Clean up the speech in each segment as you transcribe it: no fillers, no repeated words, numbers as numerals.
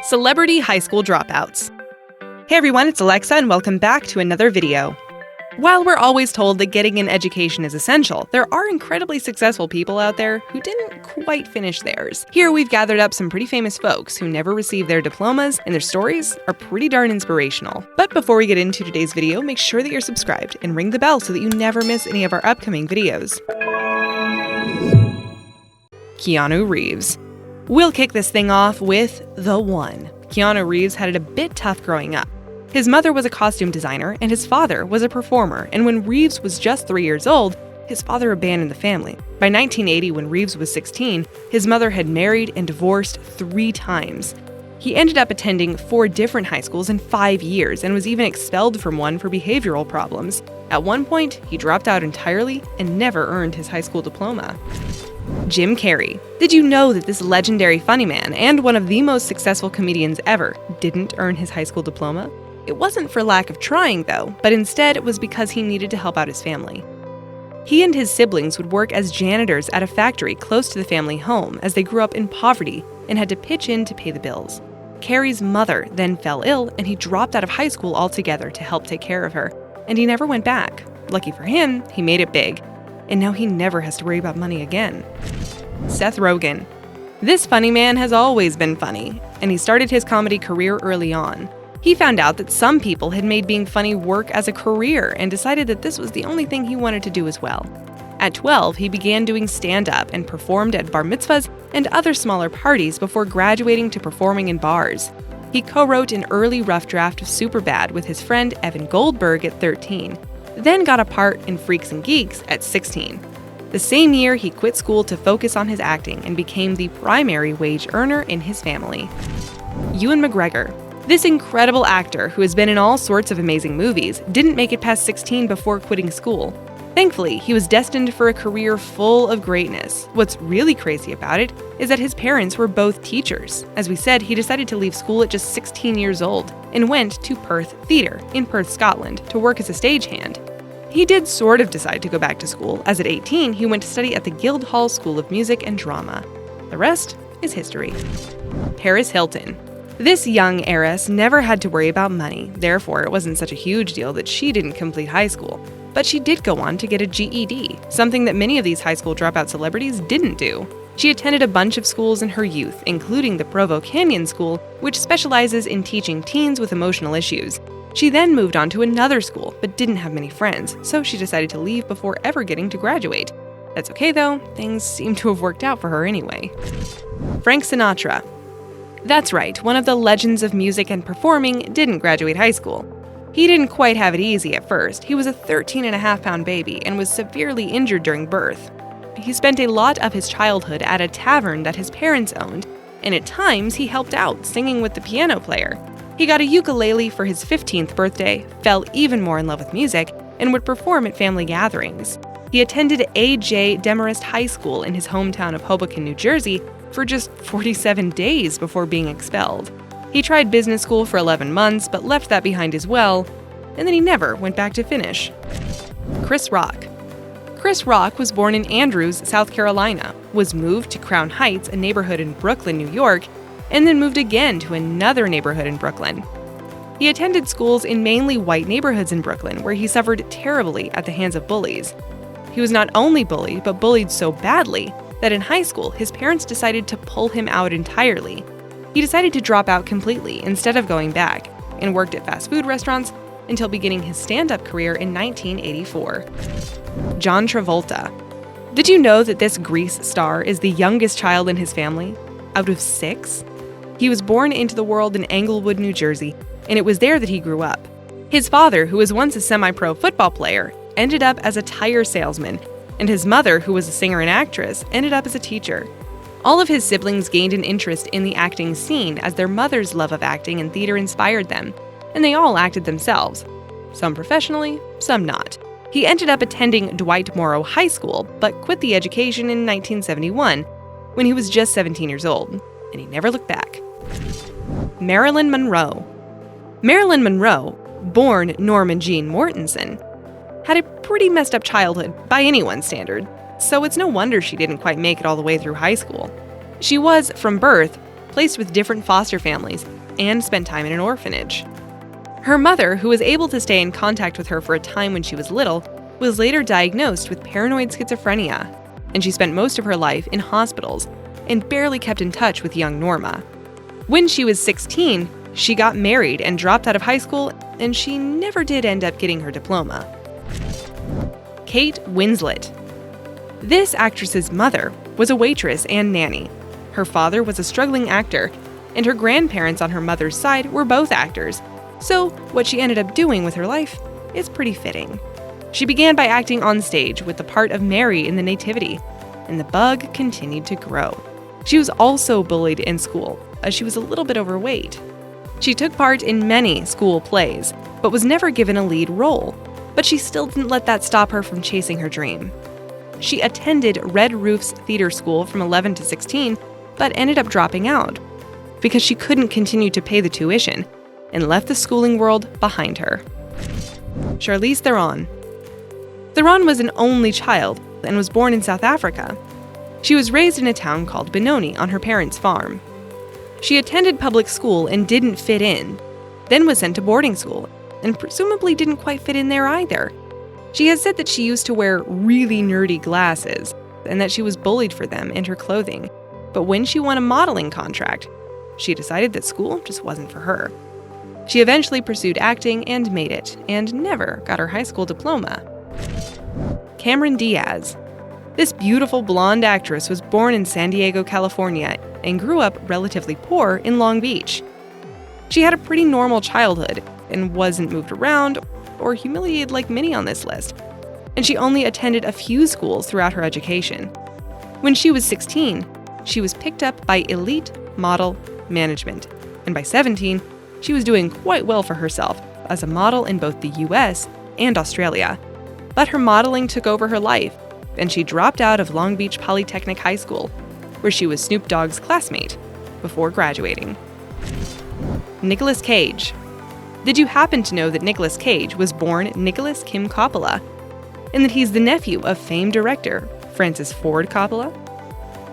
Celebrity High School Dropouts. Hey everyone, it's Alexa and welcome back to another video. While we're always told that getting an education is essential, there are incredibly successful people out there who didn't quite finish theirs. Here we've gathered up some pretty famous folks who never received their diplomas, and their stories are pretty darn inspirational. But before we get into today's video, make sure that you're subscribed and ring the bell so that you never miss any of our upcoming videos. Keanu Reeves. We'll kick this thing off with the one. Keanu Reeves had it a bit tough growing up. His mother was a costume designer and his father was a performer, and when Reeves was just 3 years old, his father abandoned the family. By 1980, when Reeves was 16, his mother had married and divorced 3 times. He ended up attending 4 different high schools in 5 years and was even expelled from one for behavioral problems. At one point, he dropped out entirely and never earned his high school diploma. Jim Carrey. Did you know that this legendary funny man and one of the most successful comedians ever didn't earn his high school diploma? It wasn't for lack of trying, though, but instead it was because he needed to help out his family. He and his siblings would work as janitors at a factory close to the family home as they grew up in poverty and had to pitch in to pay the bills. Carrey's mother then fell ill and he dropped out of high school altogether to help take care of her, and he never went back. Lucky for him, he made it big. And now he never has to worry about money again. Seth Rogen. This funny man has always been funny, and he started his comedy career early on. He found out that some people had made being funny work as a career and decided that this was the only thing he wanted to do as well. At 12, he began doing stand-up and performed at bar mitzvahs and other smaller parties before graduating to performing in bars. He co-wrote an early rough draft of Superbad with his friend Evan Goldberg at 13. Then got a part in Freaks and Geeks at 16. The same year, he quit school to focus on his acting and became the primary wage earner in his family. Ewan McGregor. This incredible actor, who has been in all sorts of amazing movies, didn't make it past 16 before quitting school. Thankfully, he was destined for a career full of greatness. What's really crazy about it is that his parents were both teachers. As we said, he decided to leave school at just 16 years old and went to Perth Theatre in Perth, Scotland, to work as a stagehand. He did sort of decide to go back to school, as at 18 he went to study at the Guildhall School of Music and Drama. The rest is history. Paris Hilton. This young heiress never had to worry about money, therefore it wasn't such a huge deal that she didn't complete high school. But she did go on to get a GED, something that many of these high school dropout celebrities didn't do. She attended a bunch of schools in her youth, including the Provo Canyon School, which specializes in teaching teens with emotional issues. She then moved on to another school, but didn't have many friends, so she decided to leave before ever getting to graduate. That's okay though, things seem to have worked out for her anyway. Frank Sinatra. That's right, one of the legends of music and performing didn't graduate high school. He didn't quite have it easy at first. He was a 13.5-pound baby and was severely injured during birth. He spent a lot of his childhood at a tavern that his parents owned, and at times he helped out singing with the piano player. He got a ukulele for his 15th birthday, fell even more in love with music, and would perform at family gatherings. He attended A.J. Demarest High School in his hometown of Hoboken, New Jersey, for just 47 days before being expelled. He tried business school for 11 months, but left that behind as well, and then he never went back to finish. Chris Rock. Chris Rock was born in Andrews, South Carolina, was moved to Crown Heights, a neighborhood in Brooklyn, New York, and then moved again to another neighborhood in Brooklyn. He attended schools in mainly white neighborhoods in Brooklyn, where he suffered terribly at the hands of bullies. He was not only bullied, but bullied so badly that in high school, his parents decided to pull him out entirely. He decided to drop out completely instead of going back, and worked at fast food restaurants until beginning his stand-up career in 1984. John Travolta. Did you know that this Grease star is the youngest child in his family, out of 6? He was born into the world in Englewood, New Jersey, and it was there that he grew up. His father, who was once a semi-pro football player, ended up as a tire salesman, and his mother, who was a singer and actress, ended up as a teacher. All of his siblings gained an interest in the acting scene as their mother's love of acting and theater inspired them, and they all acted themselves. Some professionally, some not. He ended up attending Dwight Morrow High School, but quit the education in 1971, when he was just 17 years old, and he never looked back. Marilyn Monroe. Marilyn Monroe, born Norma Jean Mortensen, had a pretty messed up childhood by anyone's standard, so it's no wonder she didn't quite make it all the way through high school. She was, from birth, placed with different foster families, and spent time in an orphanage. Her mother, who was able to stay in contact with her for a time when she was little, was later diagnosed with paranoid schizophrenia, and she spent most of her life in hospitals and barely kept in touch with young Norma. When she was 16, she got married and dropped out of high school, and she never did end up getting her diploma. Kate Winslet. This actress's mother was a waitress and nanny. Her father was a struggling actor, and her grandparents on her mother's side were both actors, so what she ended up doing with her life is pretty fitting. She began by acting on stage with the part of Mary in The Nativity, and the bug continued to grow. She was also bullied in school, as she was a little bit overweight. She took part in many school plays, but was never given a lead role, but she still didn't let that stop her from chasing her dream. She attended Red Roof's theater school from 11 to 16, but ended up dropping out because she couldn't continue to pay the tuition and left the schooling world behind her. Charlize Theron. Theron was an only child and was born in South Africa. She was raised in a town called Benoni on her parents' farm. She attended public school and didn't fit in, then was sent to boarding school, and presumably didn't quite fit in there either. She has said that she used to wear really nerdy glasses, and that she was bullied for them and her clothing. But when she won a modeling contract, she decided that school just wasn't for her. She eventually pursued acting and made it, and never got her high school diploma. Cameron Diaz. This beautiful blonde actress was born in San Diego, California, and grew up relatively poor in Long Beach. She had a pretty normal childhood and wasn't moved around or humiliated like many on this list, and she only attended a few schools throughout her education. When she was 16, she was picked up by Elite Model Management, and by 17, she was doing quite well for herself as a model in both the US and Australia. But her modeling took over her life, and she dropped out of Long Beach Polytechnic High School, where she was Snoop Dogg's classmate, before graduating. Nicolas Cage. Did you happen to know that Nicolas Cage was born Nicholas Kim Coppola, and that he's the nephew of famed director Francis Ford Coppola?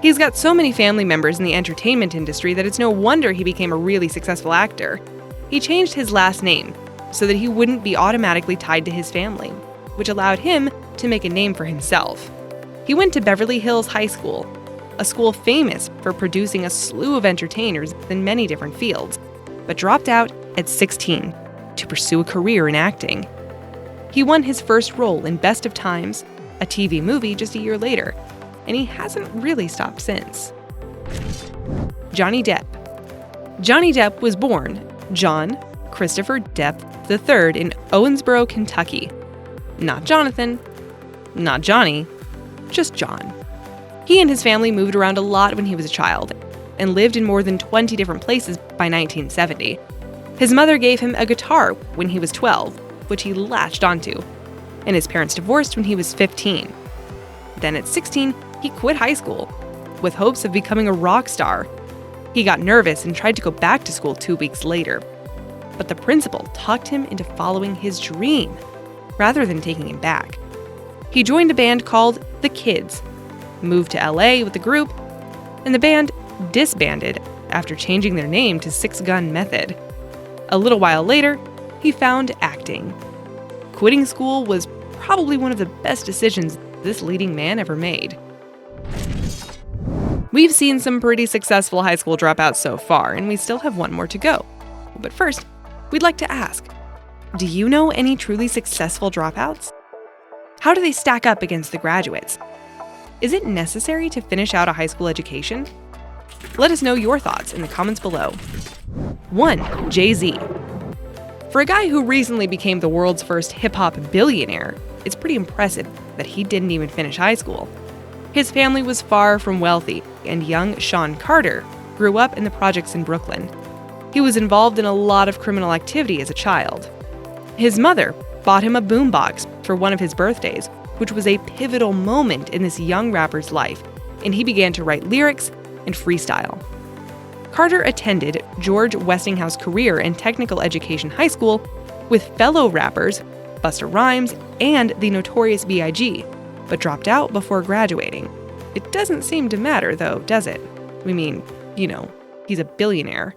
He's got so many family members in the entertainment industry that it's no wonder he became a really successful actor. He changed his last name so that he wouldn't be automatically tied to his family, which allowed him to make a name for himself. He went to Beverly Hills High School, a school famous for producing a slew of entertainers in many different fields, but dropped out at 16 to pursue a career in acting. He won his first role in Best of Times, a TV movie, just a year later, and he hasn't really stopped since. Johnny Depp. Johnny Depp was born John Christopher Depp III in Owensboro, Kentucky. Not Jonathan, not Johnny, just John. He and his family moved around a lot when he was a child and lived in more than 20 different places by 1970. His mother gave him a guitar when he was 12, which he latched onto, and his parents divorced when he was 15. Then at 16, he quit high school with hopes of becoming a rock star. He got nervous and tried to go back to school 2 weeks later, but the principal talked him into following his dream rather than taking him back. He joined a band called The Kids, moved to LA with the group, and the band disbanded after changing their name to Six Gun Method. A little while later, he found acting. Quitting school was probably one of the best decisions this leading man ever made. We've seen some pretty successful high school dropouts so far, and we still have one more to go. But first, we'd like to ask, do you know any truly successful dropouts? How do they stack up against the graduates? Is it necessary to finish out a high school education? Let us know your thoughts in the comments below. 1. Jay-Z. For a guy who recently became the world's first hip-hop billionaire, it's pretty impressive that he didn't even finish high school. His family was far from wealthy, and young Shawn Carter grew up in the projects in Brooklyn. He was involved in a lot of criminal activity as a child. His mother bought him a boombox for one of his birthdays, which was a pivotal moment in this young rapper's life, and he began to write lyrics and freestyle. Carter attended George Westinghouse Career and Technical Education High School with fellow rappers Busta Rhymes and the Notorious B.I.G., but dropped out before graduating. It doesn't seem to matter, though, does it? We mean, He's a billionaire.